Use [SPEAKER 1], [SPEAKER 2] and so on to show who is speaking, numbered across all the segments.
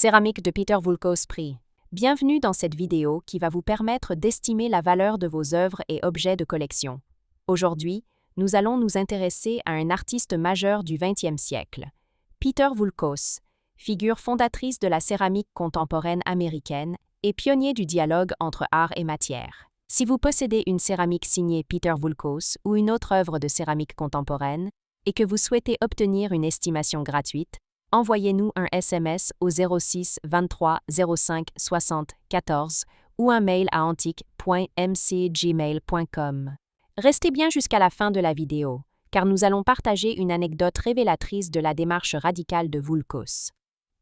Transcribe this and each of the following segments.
[SPEAKER 1] Céramique de Peter Voulkos Prix. Bienvenue dans cette vidéo qui va vous permettre d'estimer la valeur de vos œuvres et objets de collection. Aujourd'hui, nous allons nous intéresser à un artiste majeur du XXe siècle. Peter Voulkos, figure fondatrice de la céramique contemporaine américaine et pionnier du dialogue entre art et matière. Si vous possédez une céramique signée Peter Voulkos ou une autre œuvre de céramique contemporaine et que vous souhaitez obtenir une estimation gratuite, envoyez-nous un SMS au 06 23 05 60 14 ou un mail à antique.mcgmail.com. Restez bien jusqu'à la fin de la vidéo, car nous allons partager une anecdote révélatrice de la démarche radicale de Voulkos.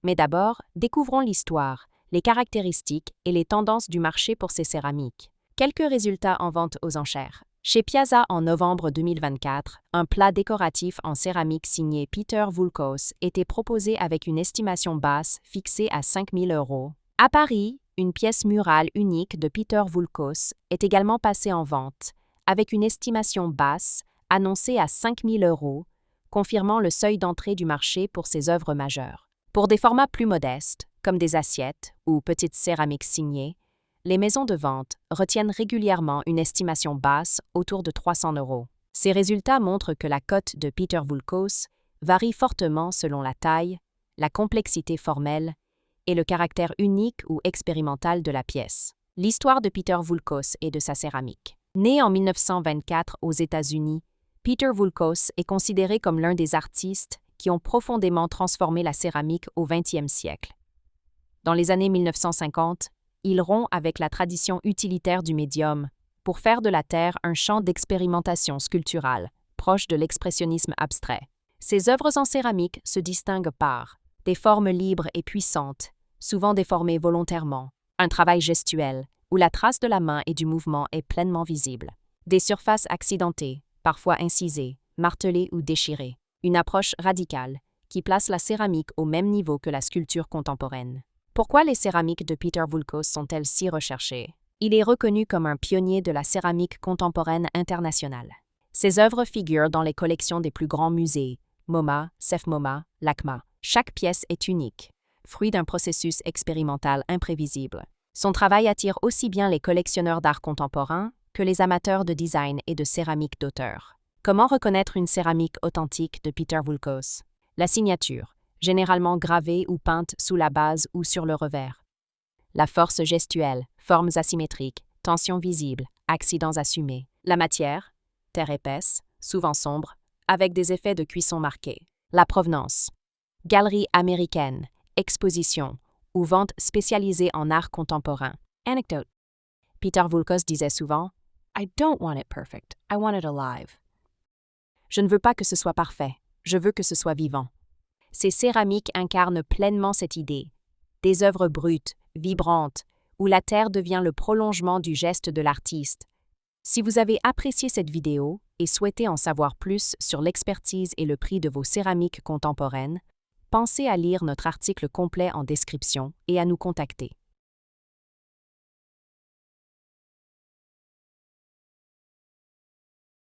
[SPEAKER 1] Mais d'abord, découvrons l'histoire, les caractéristiques et les tendances du marché pour ces céramiques. Quelques résultats en vente aux enchères. Chez Piazza en novembre 2024, un plat décoratif en céramique signé Peter Voulkos était proposé avec une estimation basse fixée à 5 000 €. À Paris, une pièce murale unique de Peter Voulkos est également passée en vente, avec une estimation basse annoncée à 5 000 €, confirmant le seuil d'entrée du marché pour ces œuvres majeures. Pour des formats plus modestes, comme des assiettes ou petites céramiques signées, les maisons de vente retiennent régulièrement une estimation basse autour de 300 €. Ces résultats montrent que la cote de Peter Voulkos varie fortement selon la taille, la complexité formelle et le caractère unique ou expérimental de la pièce. L'histoire de Peter Voulkos et de sa céramique. Né en 1924 aux États-Unis, Peter Voulkos est considéré comme l'un des artistes qui ont profondément transformé la céramique au XXe siècle. Dans les années 1950, il rompt avec la tradition utilitaire du médium pour faire de la terre un champ d'expérimentation sculpturale, proche de l'expressionnisme abstrait. Ses œuvres en céramique se distinguent par des formes libres et puissantes, souvent déformées volontairement, un travail gestuel, où la trace de la main et du mouvement est pleinement visible, des surfaces accidentées, parfois incisées, martelées ou déchirées, une approche radicale qui place la céramique au même niveau que la sculpture contemporaine. Pourquoi les céramiques de Peter Voulkos sont-elles si recherchées? Il est reconnu comme un pionnier de la céramique contemporaine internationale. Ses œuvres figurent dans les collections des plus grands musées, MoMA, CEFMoMA, LACMA. Chaque pièce est unique, fruit d'un processus expérimental imprévisible. Son travail attire aussi bien les collectionneurs d'art contemporain que les amateurs de design et de céramique d'auteur. Comment reconnaître une céramique authentique de Peter Voulkos? La signature, généralement gravée ou peinte sous la base ou sur le revers. La force gestuelle, formes asymétriques, tensions visibles, accidents assumés. La matière, terre épaisse, souvent sombre, avec des effets de cuisson marqués. La provenance, galerie américaine, exposition ou vente spécialisée en art contemporain. Anecdote. Peter Voulkos disait souvent « I don't want it perfect, I want it alive ». Je ne veux pas que ce soit parfait, je veux que ce soit vivant. Ces céramiques incarnent pleinement cette idée. Des œuvres brutes, vibrantes, où la terre devient le prolongement du geste de l'artiste. Si vous avez apprécié cette vidéo et souhaitez en savoir plus sur l'expertise et le prix de vos céramiques contemporaines, pensez à lire notre article complet en description et à nous contacter.